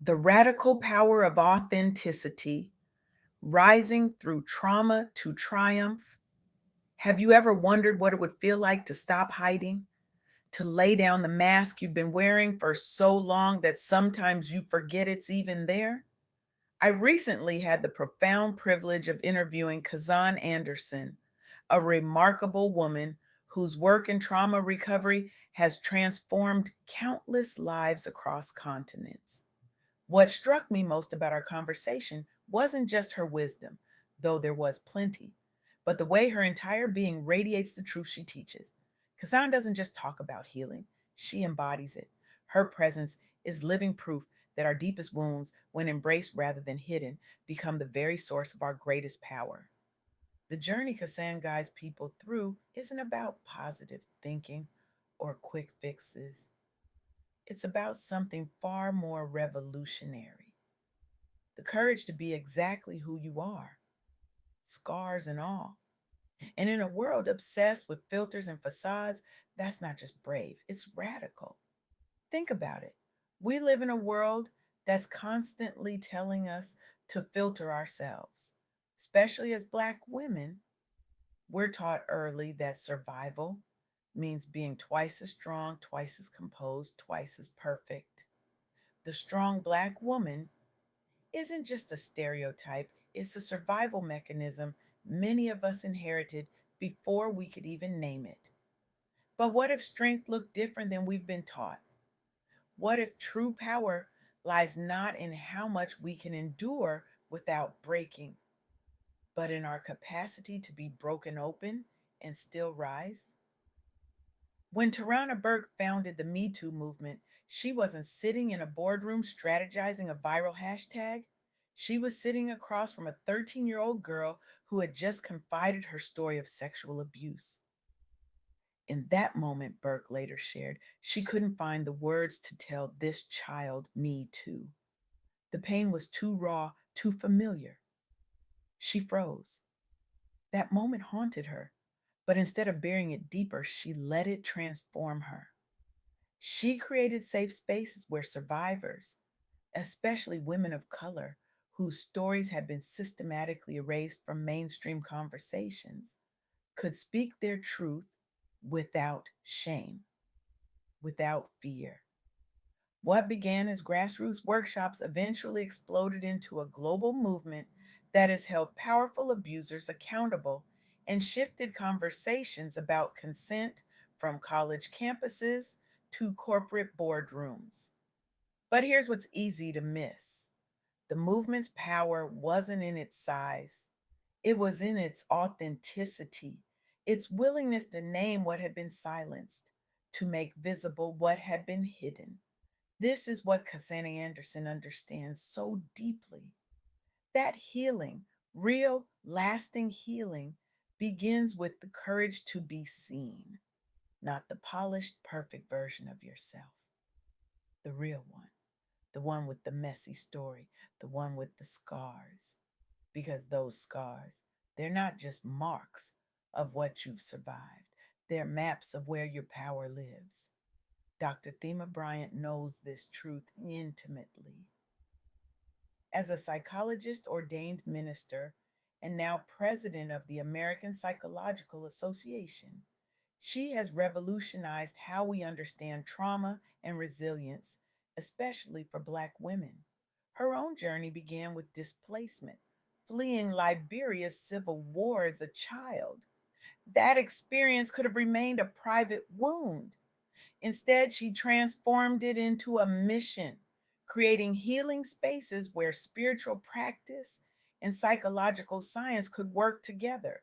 The radical power of authenticity, rising through trauma to triumph. Have you ever wondered what it would feel like to stop hiding, to lay down the mask you've been wearing for so long that sometimes you forget it's even there? I recently had the profound privilege of interviewing Kasanne Anderson, a remarkable woman whose work in trauma recovery has transformed countless lives across continents. What struck me most about our conversation wasn't just her wisdom, though there was plenty, but the way her entire being radiates the truth she teaches. Kazan doesn't just talk about healing, she embodies it. Her presence is living proof that our deepest wounds, when embraced rather than hidden, become the very source of our greatest power. The journey Kazan guides people through isn't about positive thinking or quick fixes. It's about something far more revolutionary: the courage to be exactly who you are, scars and all. And in a world obsessed with filters and facades, that's not just brave, it's radical. Think about it. We live in a world that's constantly telling us to filter ourselves. Especially as Black women, we're taught early that survival means being twice as strong, twice as composed, twice as perfect. The strong Black woman isn't just a stereotype, it's a survival mechanism many of us inherited before we could even name it. But what if strength looked different than we've been taught? What if true power lies not in how much we can endure without breaking, but in our capacity to be broken open and still rise? When Tarana Burke founded the Me Too movement, she wasn't sitting in a boardroom strategizing a viral hashtag. She was sitting across from a 13-year-old girl who had just confided her story of sexual abuse. In that moment, Burke later shared, she couldn't find the words to tell this child me too. The pain was too raw, too familiar. She froze. That moment haunted her, but instead of burying it deeper, she let it transform her. She created safe spaces where survivors, especially women of color whose stories had been systematically erased from mainstream conversations, could speak their truth without shame, without fear. What began as grassroots workshops eventually exploded into a global movement that has held powerful abusers accountable and shifted conversations about consent from college campuses to corporate boardrooms. But here's what's easy to miss: the movement's power wasn't in its size, it was in its authenticity, its willingness to name what had been silenced, to make visible what had been hidden. This is what Kasanne Anderson understands so deeply: that healing, real, lasting healing, begins with the courage to be seen, not the polished, perfect version of yourself, the real one, the one with the messy story, the one with the scars. Because those scars, they're not just marks of what you've survived, they're maps of where your power lives. Dr. Thema Bryant knows this truth intimately. As a psychologist, ordained minister, and now president of the American Psychological Association, she has revolutionized how we understand trauma and resilience, especially for Black women. Her own journey began with displacement, fleeing Liberia's civil war as a child. That experience could have remained a private wound. Instead, she transformed it into a mission, creating healing spaces where spiritual practice and psychological science could work together,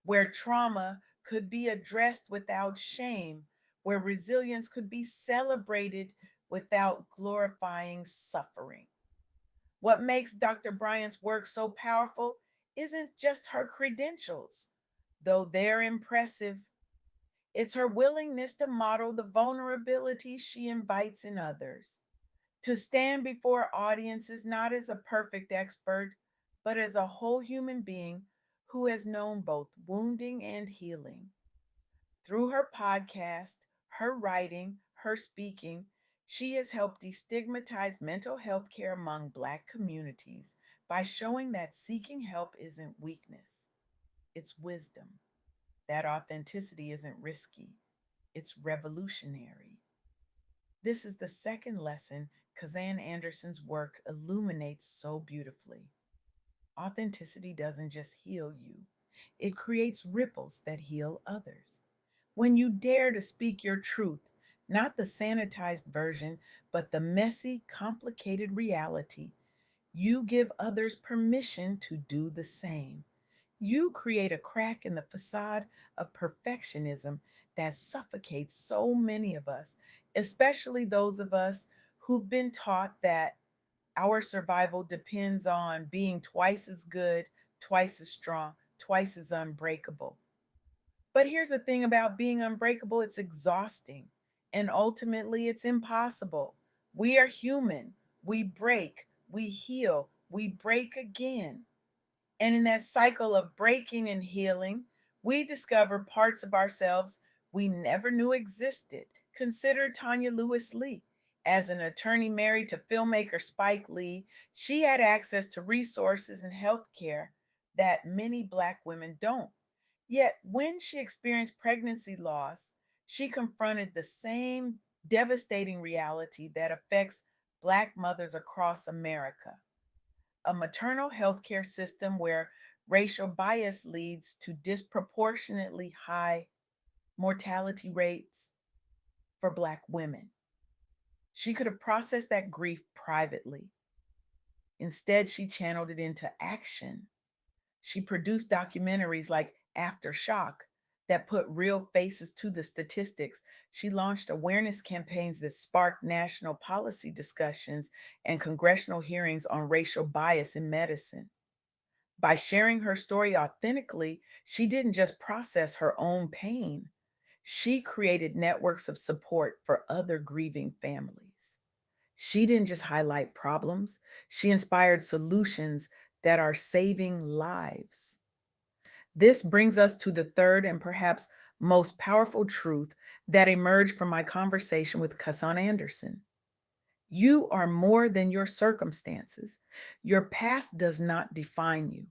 where trauma could be addressed without shame, where resilience could be celebrated without glorifying suffering. What makes Dr. Bryant's work so powerful isn't just her credentials, though they're impressive. It's her willingness to model the vulnerability she invites in others, to stand before audiences not as a perfect expert, but as a whole human being who has known both wounding and healing. Through her podcast, her writing, her speaking, She has helped destigmatize mental health care among Black communities by showing that seeking help isn't weakness, it's wisdom. That authenticity isn't risky, it's revolutionary. This is the second lesson Kasanne Anderson's work illuminates so beautifully. Authenticity doesn't just heal you, it creates ripples that heal others. When you dare to speak your truth, not the sanitized version, but the messy, complicated reality, you give others permission to do the same. You create a crack in the facade of perfectionism that suffocates so many of us, especially those of us who've been taught that our survival depends on being twice as good, twice as strong, twice as unbreakable. But here's the thing about being unbreakable, it's exhausting and ultimately it's impossible. We are human. We break, we heal, we break again. And in that cycle of breaking and healing, we discover parts of ourselves we never knew existed. Consider Tanya Lewis Lee. As an attorney married to filmmaker Spike Lee, she had access to resources and health care that many Black women don't. Yet, when she experienced pregnancy loss, she confronted the same devastating reality that affects Black mothers across America, a maternal health care system where racial bias leads to disproportionately high mortality rates for Black women. She could have processed that grief privately. Instead, she channeled it into action. She produced documentaries like Aftershock that put real faces to the statistics. She launched awareness campaigns that sparked national policy discussions and congressional hearings on racial bias in medicine. By sharing her story authentically, she didn't just process her own pain, she created networks of support for other grieving families. She didn't just highlight problems, she inspired solutions that are saving lives. This brings us to the third and perhaps most powerful truth that emerged from my conversation with Kasanne Anderson. You are more than your circumstances. Your past does not define you.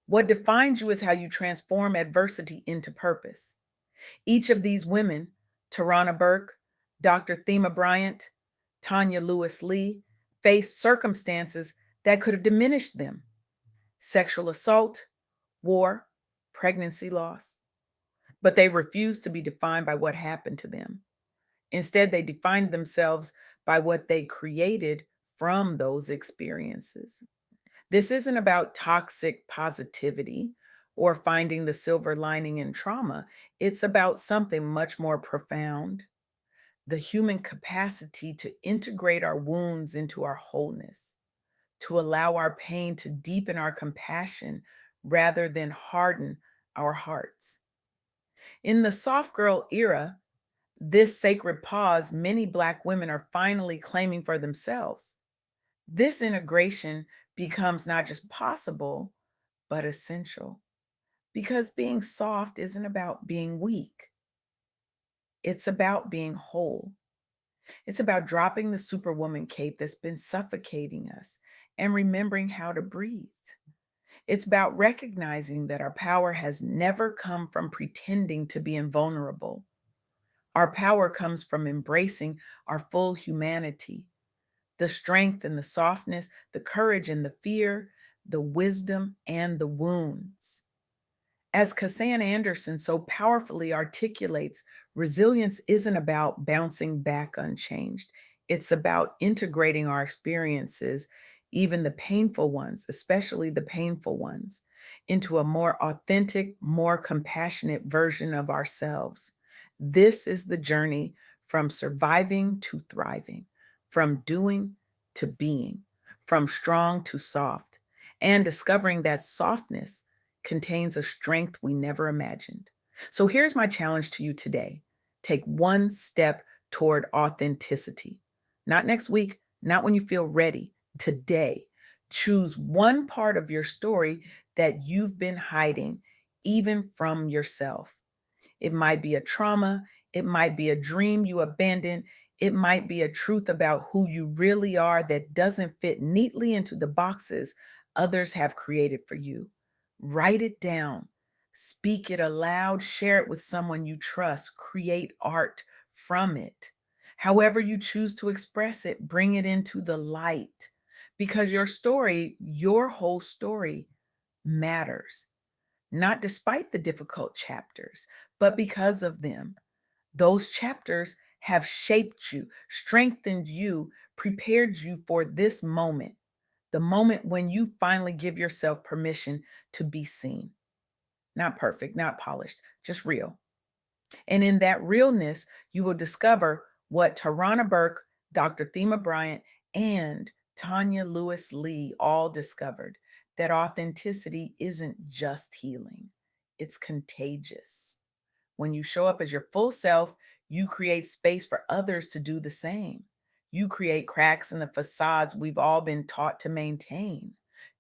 What defines you is how you transform adversity into purpose. Each of these women, Tarana Burke, Dr. Thema Bryant, Tanya Lewis Lee, faced circumstances that could have diminished them: sexual assault, war, pregnancy loss. But they refused to be defined by what happened to them. Instead, they defined themselves by what they created from those experiences. This isn't about toxic positivity or finding the silver lining in trauma. It's about something much more profound: the human capacity to integrate our wounds into our wholeness, to allow our pain to deepen our compassion rather than harden our hearts. In the soft girl era, this sacred pause many Black women are finally claiming for themselves. This integration becomes not just possible, but essential. Because being soft isn't about being weak, it's about being whole. It's about dropping the superwoman cape that's been suffocating us and remembering how to breathe. It's about recognizing that our power has never come from pretending to be invulnerable. Our power comes from embracing our full humanity, the strength and the softness, the courage and the fear, the wisdom and the wounds. As Kasanne Anderson so powerfully articulates, resilience isn't about bouncing back unchanged. It's about integrating our experiences, even the painful ones, especially the painful ones, into a more authentic, more compassionate version of ourselves. This is the journey from surviving to thriving, from doing to being, from strong to soft, and discovering that softness contains a strength we never imagined. So here's my challenge to you today: take one step toward authenticity. Not next week, not when you feel ready. Today, choose one part of your story that you've been hiding, even from yourself. It might be a trauma, it might be a dream you abandoned, It might be a truth about who you really are that doesn't fit neatly into the boxes others have created for you. Write it down, speak it aloud, share it with someone you trust, create art from it. However, you choose to express it, bring it into the light because your story, your whole story, matters, not despite the difficult chapters, but because of them. Those chapters have shaped you, strengthened you, prepared you for this moment, the moment when you finally give yourself permission to be seen. Not perfect, not polished, just real. And in that realness, you will discover what Tarana Burke, Dr. Thema Bryant, and Tanya Lewis Lee all discovered, that authenticity isn't just healing, it's contagious. When you show up as your full self, you create space for others to do the same. You create cracks in the facades we've all been taught to maintain.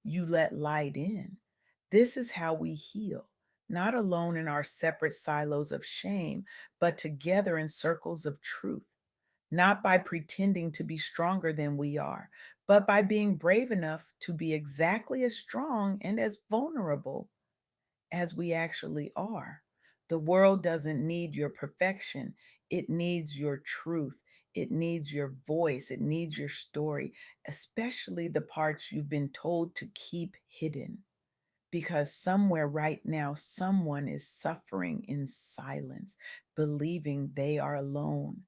You let light in. This is how we heal, not alone in our separate silos of shame, but together in circles of truth, not by pretending to be stronger than we are, but by being brave enough to be exactly as strong and as vulnerable as we actually are. The world doesn't need your perfection, it needs your truth. It needs your voice. It needs your story, especially the parts you've been told to keep hidden. Because somewhere right now, someone is suffering in silence, believing they are alone.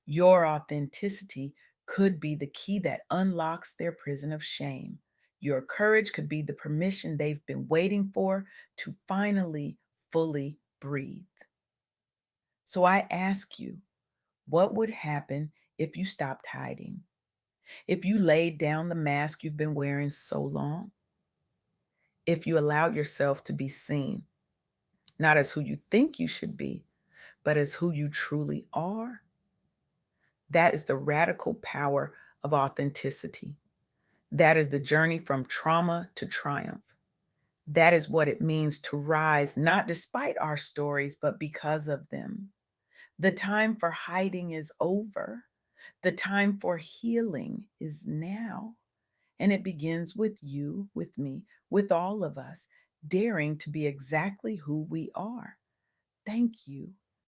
Your authenticity could be the key that unlocks their prison of shame. Your courage could be the permission they've been waiting for to finally fully breathe. So I ask you, what would happen if you stopped hiding? If you laid down the mask you've been wearing so long? If you allowed yourself to be seen, not as who you think you should be, but as who you truly are? That is the radical power of authenticity. That is the journey from trauma to triumph. That is what it means to rise, not despite our stories, but because of them. The time for hiding is over. The time for healing is now. And it begins with you, with me, with all of us, daring to be exactly who we are. Thank you